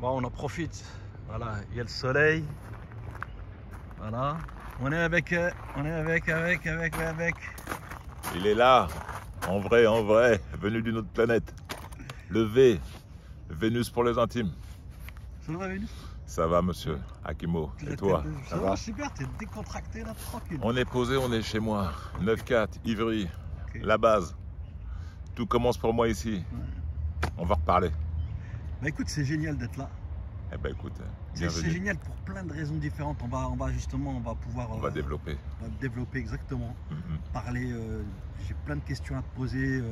Bon, on en profite. Voilà, il y a le soleil. Voilà. On est avec. Il est là, en vrai, venu d'une autre planète. Le V, Vénus pour les intimes. Ça va, Vénus? Ça va, monsieur Akimo. Et toi, ça va super, t'es décontracté là, tranquille. On est posé, on est chez moi. 9-4, Ivry, Okay. La base. Tout commence pour moi ici. Ouais. On va reparler. Bah écoute, c'est génial d'être là. Eh ben écoute, c'est génial pour plein de raisons différentes. On va pouvoir. On va développer. On va développer exactement. Parler. J'ai plein de questions à te poser.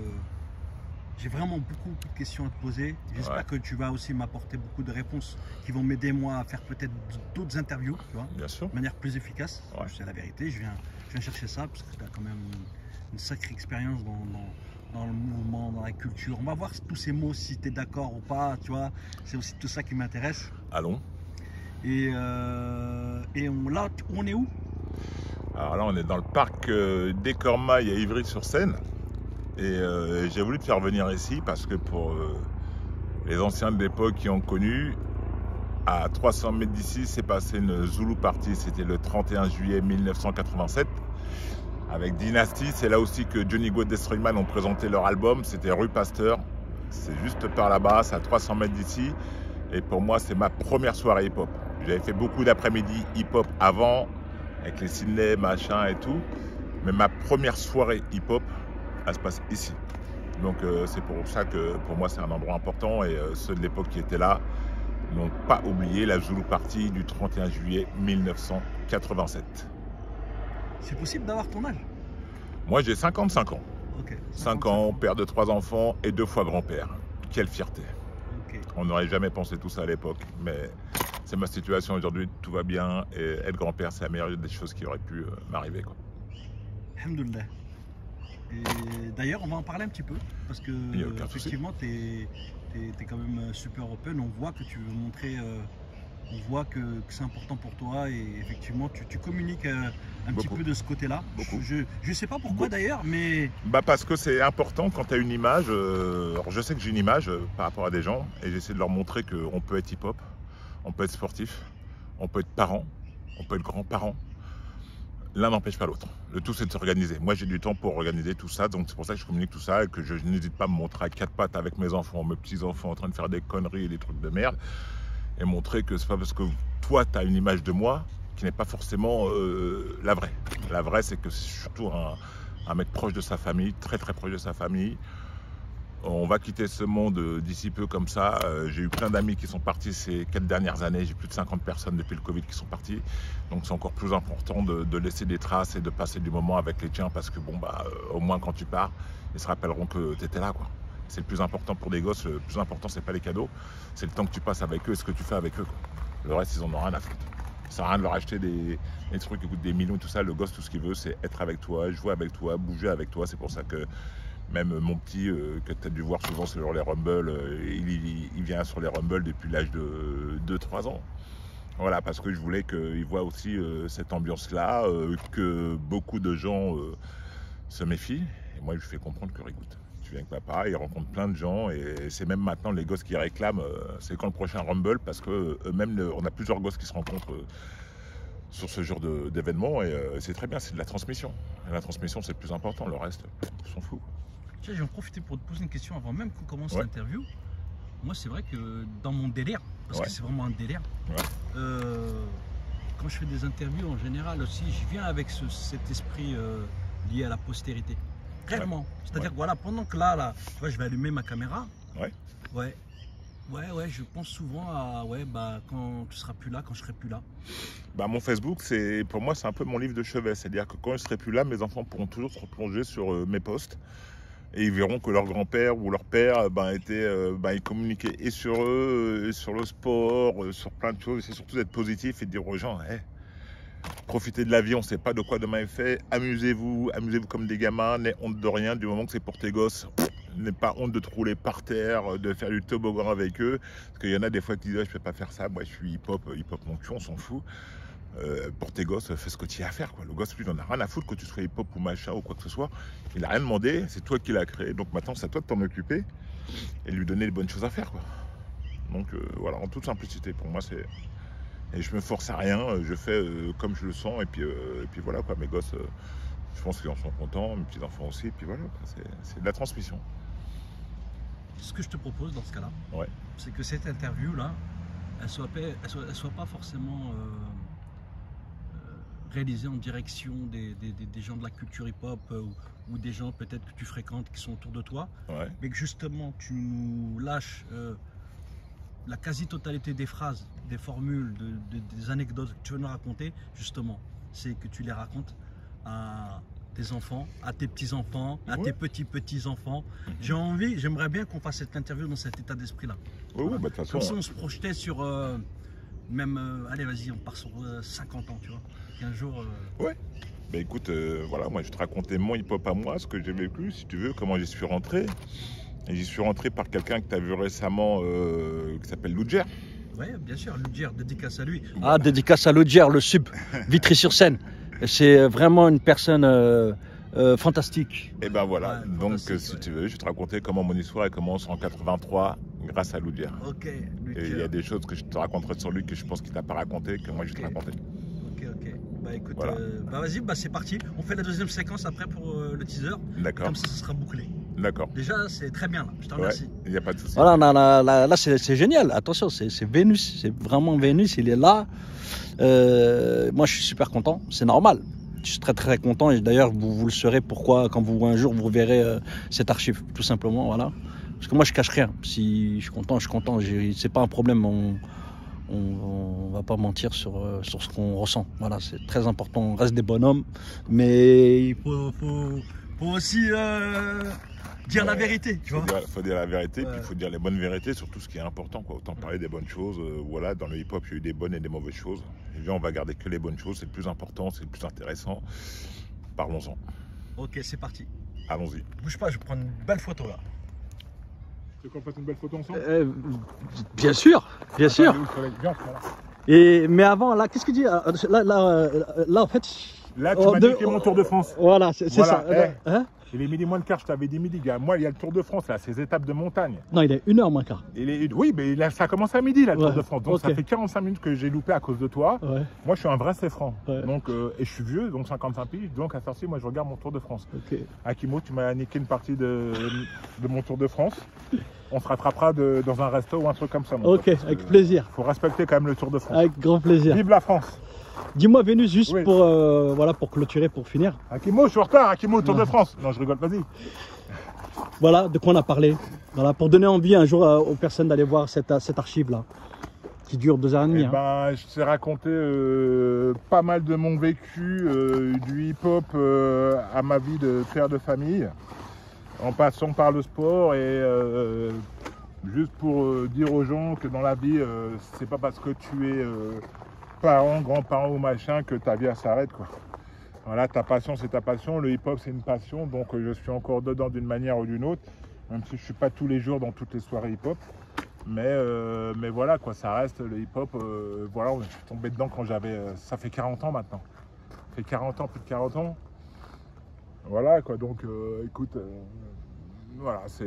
J'ai vraiment beaucoup de questions à te poser. J'espère que tu vas aussi m'apporter beaucoup de réponses qui vont m'aider moi à faire peut-être d'autres interviews, tu vois, bien sûr, de manière plus efficace. Ouais. C'est la vérité. Je viens chercher ça parce que tu as quand même une sacrée expérience dans le mouvement, dans la culture. On va voir tous ces mots, si tu es d'accord ou pas, tu vois. C'est aussi tout ça qui m'intéresse. Allons. Et là, on est où? Alors là, on est dans le parc des Cormailles à Ivry-sur-Seine. Et j'ai voulu te faire venir ici parce que pour les anciens de l'époque qui ont connu, à 300 mètres d'ici, s'est passé une Zulu Party. C'était le 31 juillet 1987. Avec Dynasty, c'est là aussi que Johnny Go et Destroyman ont présenté leur album. C'était rue Pasteur. C'est juste par là-bas, c'est à 300 mètres d'ici. Et pour moi, c'est ma première soirée hip-hop. J'avais fait beaucoup d'après-midi hip-hop avant, avec les Sydney, machin et tout. Mais ma première soirée hip-hop, elle se passe ici. Donc c'est pour ça que pour moi, c'est un endroit important. Et ceux de l'époque qui étaient là n'ont pas oublié la Zulu Party du 31 juillet 1987. C'est possible d'avoir ton âge? Moi, j'ai 55 ans. Okay, 5 ans, père de 3 enfants et 2 fois grand-père. Quelle fierté. Okay. On n'aurait jamais pensé tout ça à l'époque, mais c'est ma situation aujourd'hui, tout va bien. Et être grand-père, c'est la meilleure des choses qui auraient pu m'arriver. Alhamdoulilah. Et d'ailleurs, on va en parler un petit peu, parce que effectivement, tu es quand même super open. On voit que tu veux montrer... on voit que c'est important pour toi et effectivement tu communiques un petit peu de ce côté-là. Je sais pas pourquoi d'ailleurs, mais... Parce que c'est important quand tu as une image. Alors je sais que j'ai une image par rapport à des gens et j'essaie de leur montrer qu'on peut être hip-hop, on peut être sportif, on peut être parent, on peut être grand-parent. L'un n'empêche pas l'autre. Le tout, c'est de s'organiser. Moi, j'ai du temps pour organiser tout ça, donc c'est pour ça que je communique tout ça et que je n'hésite pas à me montrer à 4 pattes avec mes enfants, mes petits-enfants en train de faire des conneries et des trucs de merde. Et montrer que c'est pas parce que toi, tu as une image de moi qui n'est pas forcément la vraie. La vraie, c'est que c'est surtout un mec proche de sa famille, très très proche de sa famille. On va quitter ce monde d'ici peu comme ça. J'ai eu plein d'amis qui sont partis ces 4 dernières années. J'ai plus de 50 personnes depuis le Covid qui sont partis. Donc c'est encore plus important de laisser des traces et de passer du moment avec les tiens parce que au moins quand tu pars, ils se rappelleront que tu étais là, quoi. C'est le plus important pour des gosses. Le plus important, c'est pas les cadeaux, c'est le temps que tu passes avec eux et ce que tu fais avec eux, quoi. Le reste, ils en ont rien à foutre. Ça sert à rien de leur acheter des trucs qui coûtent des millions et tout ça. Le gosse, tout ce qu'il veut, c'est être avec toi, jouer avec toi, bouger avec toi. C'est pour ça que même mon petit, que tu as dû voir souvent sur les Rumble, il vient sur les Rumble depuis l'âge de 2-3 ans. Voilà, parce que je voulais qu'il voit aussi cette ambiance-là, que beaucoup de gens se méfient. Et moi, je lui fais comprendre que, écoute, tu viens avec papa, il rencontre plein de gens et c'est même maintenant les gosses qui réclament, c'est quand le prochain Rumble, parce que eux-mêmes, on a plusieurs gosses qui se rencontrent sur ce genre d'événement et c'est très bien, c'est de la transmission. Et la transmission, c'est le plus important, le reste, on s'en fout. Tiens, je vais en profiter pour te poser une question avant même qu'on commence l'interview. Moi, c'est vrai que dans mon délire, parce que c'est vraiment un délire, quand je fais des interviews en général aussi, je viens avec cet esprit lié à la postérité. Réellement. C'est-à-dire que voilà, pendant que là, tu vois, je vais allumer ma caméra. Je pense souvent à quand tu seras plus là, quand je serai plus là. Mon Facebook, pour moi, c'est un peu mon livre de chevet. C'est-à-dire que quand je serai plus là, mes enfants pourront toujours se replonger sur mes posts. Et ils verront que leur grand-père ou leur père ils communiquaient et sur eux, et sur le sport, sur plein de choses. Et c'est surtout d'être positif et de dire aux gens, profitez de la vie, on ne sait pas de quoi demain est fait. Amusez-vous comme des gamins, n'aie honte de rien du moment que c'est pour tes gosses. N'aie pas honte de te rouler par terre, de faire du toboggan avec eux. Parce qu'il y en a des fois qui disent, je ne peux pas faire ça, moi je suis hip-hop mon cul, on s'en fout. Pour tes gosses, fais ce que tu as à faire, quoi. Le gosse, lui, il n'en a rien à foutre que tu sois hip-hop ou machin ou quoi que ce soit. Il n'a rien demandé, c'est toi qui l'as créé. Donc maintenant, c'est à toi de t'en occuper et lui donner les bonnes choses à faire, quoi. Donc voilà, en toute simplicité, pour moi c'est... Et je me force à rien, je fais comme je le sens, et puis voilà quoi, mes gosses, je pense qu'ils en sont contents, mes petits-enfants aussi, et puis voilà, c'est de la transmission. Ce que je te propose dans ce cas-là, ouais, c'est que cette interview-là, elle soit pas forcément réalisée en direction des gens de la culture hip-hop ou des gens peut-être que tu fréquentes qui sont autour de toi, ouais. Mais que justement tu nous lâches la quasi-totalité des phrases, des formules, des anecdotes que tu veux nous raconter, justement, c'est que tu les racontes à tes enfants, à tes petits-enfants, à tes petits-petits-enfants. J'aimerais bien qu'on fasse cette interview dans cet état d'esprit-là. Oui, voilà. De toute façon. Comme si on se projetait sur allez, vas-y, on part sur 50 ans, tu vois. Qu'un jour. Ouais. Ben écoute, voilà, moi je vais te raconter mon hip-hop à moi, ce que j'ai vécu, si tu veux, comment j'y suis rentré. Et j'y suis rentré par quelqu'un que tu as vu récemment, qui s'appelle Loudjer. Oui, bien sûr, Loudjer, dédicace à lui. Ah, dédicace à Loudjer, le sub, Vitry-sur-Seine. C'est vraiment une personne fantastique. Et ben voilà, ouais, donc si tu veux, je vais te raconter comment mon histoire elle commence en 83 grâce à Loudjer. Ok. Et il y a des choses que je te raconterai sur lui que je pense qu'il t'a pas raconté, que moi je vais te raconter. Ok. Bah écoute, voilà. Vas-y, c'est parti. On fait la deuxième séquence après pour le teaser. D'accord. Comme ça sera bouclé. D'accord. Déjà, c'est très bien là. Je te remercie. Il n'y a pas de souci. Voilà, là c'est génial. Attention, c'est Vénus. C'est vraiment Vénus. Il est là. Moi, je suis super content. C'est normal. Je suis très très content. Et d'ailleurs, vous le saurez pourquoi quand un jour vous verrez cette archive. Tout simplement, voilà. Parce que moi, je cache rien. Si je suis content, je suis content. C'est pas un problème. On va pas mentir sur ce qu'on ressent. Voilà, c'est très important. On reste des bonhommes. Mais il faut aussi... dire la vérité, tu vois. Faut dire la vérité, puis il faut dire les bonnes vérités sur tout ce qui est important, quoi. Autant parler des bonnes choses. Voilà, dans le hip-hop, il y a eu des bonnes et des mauvaises choses. Et bien, on va garder que les bonnes choses, c'est le plus important, c'est le plus intéressant. Parlons-en. Ok, c'est parti. Allons-y. Bouge pas, je vais prendre une belle photo là. Tu veux qu'on fasse une belle photo ensemble? Bien sûr, bien sûr. Mais avant, là, qu'est-ce que tu dis? Là, en fait. Là, tu m'as dit que mon Tour de France. Voilà, c'est ça. Hein? Il est midi moins le quart, je t'avais dit midi, gars. Moi, il y a le Tour de France, là, ces étapes de montagne. Non, il est 1h moins quart. Oui, mais là, ça commence à midi, là, le Tour de France. Donc, ça fait 45 minutes que j'ai loupé à cause de toi. Ouais. Moi, je suis un vrai Céfran. Ouais. Donc, et je suis vieux, donc 55 piges. Donc, à sortir, moi, je regarde mon Tour de France. Okay. Akimo, tu m'as niqué une partie de mon Tour de France. On se rattrapera dans un resto ou un truc comme ça. Ok, avec plaisir. Il faut respecter quand même le Tour de France. Avec grand plaisir. Vive la France! Dis-moi Vénus, juste pour clôturer, pour finir. Akimo, je suis en retard, Akimo, Tour de France. Non, je rigole, vas-y. Voilà, de quoi on a parlé. Voilà, pour donner envie un jour aux personnes d'aller voir cette archive-là, qui dure 2h30. Je t'ai raconté pas mal de mon vécu, du hip-hop à ma vie de père de famille, en passant par le sport et juste pour dire aux gens que dans la vie, c'est pas parce que tu es parent, grand-parent ou machin que ta vie s'arrête, quoi. Voilà, ta passion c'est ta passion, le hip-hop c'est une passion, donc je suis encore dedans d'une manière ou d'une autre, même si je suis pas tous les jours dans toutes les soirées hip-hop, mais voilà quoi, ça reste le hip-hop, voilà, je suis tombé dedans quand j'avais, ça fait 40 ans maintenant, ça fait 40 ans, plus de 40 ans, voilà quoi, donc écoute, voilà, ça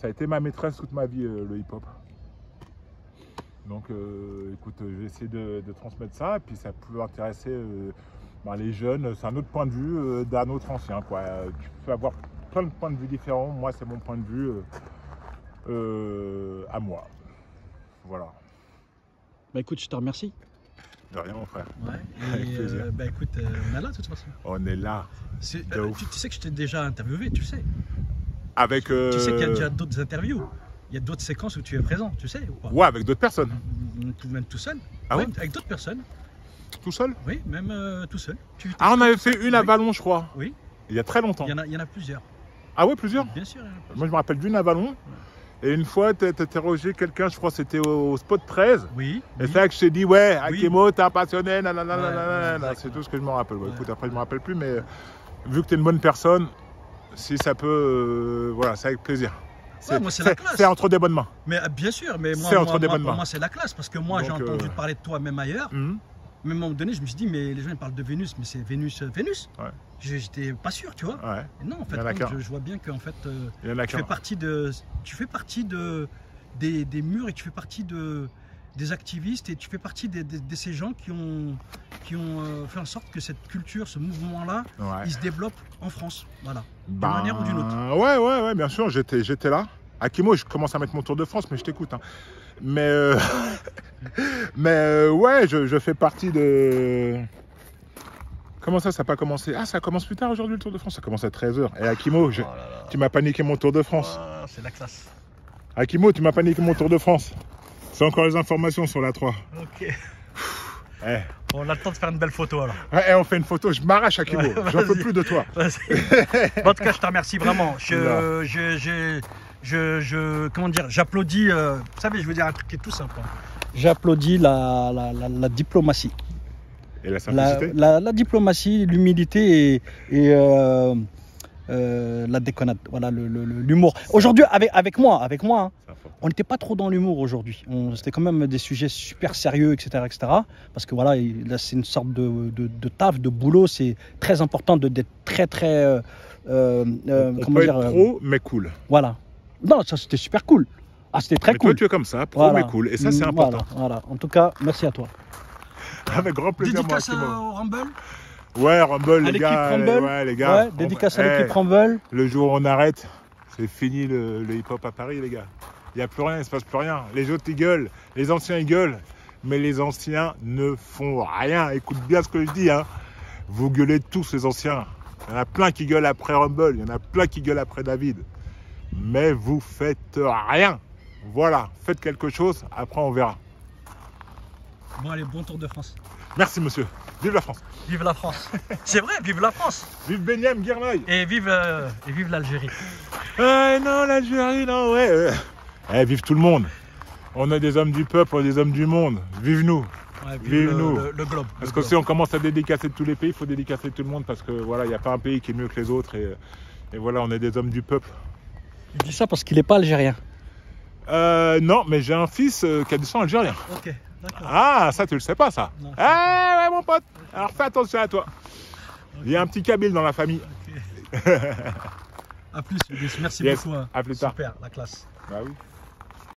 a été ma maîtresse toute ma vie, le hip-hop. Donc écoute, je vais essayer de transmettre ça, et puis ça peut intéresser les jeunes, c'est un autre point de vue d'un autre ancien, quoi. Tu peux avoir plein de points de vue différents, moi c'est mon point de vue à moi. Voilà. Bah écoute, je te remercie. De rien mon frère. Ouais, avec plaisir. Bah écoute, on est là de toute façon. On est là. Tu sais que je t'ai déjà interviewé, tu sais. Avec Tu sais qu'il y a déjà d'autres interviews. Il y a d'autres séquences où tu es présent, tu sais ou pas? Ouais, avec d'autres personnes. Même tout seul. Ah ouais, avec d'autres personnes. Tout seul? Oui, même tout seul. On avait fait une à Vallon, je crois. Oui. Il y a très longtemps. Il y en a plusieurs. Ah ouais, plusieurs? Bien sûr. Moi, je me rappelle d'une à Vallon. Ouais. Et une fois, tu as interrogé quelqu'un, je crois que c'était au spot 13. Oui. Et c'est là que je t'ai dit, ouais, Akimo, t'es un passionné, nanana. C'est tout ce que je me rappelle. Ouais. Écoute, après, je me rappelle plus, mais vu que tu es une bonne personne, si ça peut, voilà, c'est avec plaisir. Ouais, moi, c'est la classe. C'est entre des bonnes mains. Mais bien sûr, mais moi, pour moi c'est la classe, parce que moi, j'ai entendu parler de toi même ailleurs. Mais à un moment donné, je me suis dit, mais les gens ils parlent de Vénus, mais c'est Vénus. Ouais. J'étais pas sûr, tu vois. Ouais. Et non, en fait, je vois bien qu'en fait, tu fais partie des murs et tu fais partie des activistes et tu fais partie de ces gens qui ont fait en sorte que cette culture, ce mouvement-là, il se développe en France. Voilà. D'une manière ou d'une autre. Ouais, bien sûr, j'étais là. Akimo, je commence à mettre mon tour de France, mais je t'écoute. Hein. Mais ouais, je fais partie de... Comment ça n'a pas commencé? Ah, ça commence plus tard aujourd'hui le Tour de France. Ça commence à 13h. Et Akimo, tu m'as paniqué mon Tour de France. C'est la classe. Akimo, tu m'as paniqué mon Tour de France. C'est encore les informations sur la 3. Ok. On a le temps de faire une belle photo alors. On fait une photo, je m'arrache Akimo. J'en peux plus de toi. En tout cas, je te remercie vraiment. Comment dire, j'applaudis. Vous savez, je veux dire un truc qui est tout simple. J'applaudis la diplomatie. Et la simplicité. La diplomatie, l'humilité et la déconnade. Voilà, l'humour. Aujourd'hui, avec moi, hein, on n'était pas trop dans l'humour aujourd'hui. C'était quand même des sujets super sérieux, etc. Parce que voilà, là, c'est une sorte de taf, de boulot. C'est très important d'être très. On peut être pro, mais cool. Voilà. Non, ça c'était super cool. Ah, c'était très cool. Toi, tu es comme ça, pro, mais cool. Et ça, c'est important. Voilà. En tout cas, merci à toi. Avec grand plaisir, dédicace au Rumble. Ouais, Rumble, les gars. Ouais, les gars. Ouais, dédicace à l'équipe Rumble. Le jour où on arrête, c'est fini le hip-hop à Paris, les gars. Il n'y a plus rien, il ne se passe plus rien. Les autres, ils gueulent. Les anciens, ils gueulent. Mais les anciens ne font rien. Écoute bien ce que je dis. Hein. Vous gueulez tous, les anciens. Il y en a plein qui gueulent après Rumble. Il y en a plein qui gueulent après David. Mais vous faites rien. Voilà, faites quelque chose. Après, on verra. Bon, allez, bon Tour de France. Merci, monsieur. Vive la France. Vive la France. C'est vrai, vive la France. Vive Benyam Guirnoy. Et vive l'Algérie. Non, l'Algérie, non, ouais. Vive tout le monde. On est des hommes du peuple, on est des hommes du monde. Vive nous. Ouais, vive nous. Le globe. Parce que si on commence à dédicacer tous les pays, il faut dédicacer tout le monde parce que voilà, il n'y a pas un pays qui est mieux que les autres. Et voilà, on est des hommes du peuple. Il dit ça parce qu'il n'est pas algérien. Non, mais j'ai un fils qui a du sang algérien. Ok, d'accord. Ah, ça, tu le sais pas, ça. Non, ouais, mon pote. Alors fais attention à toi. Okay. Il y a un petit Kabyle dans la famille. Okay. A plus, merci beaucoup. À plus tard. Super, la classe. Bah oui.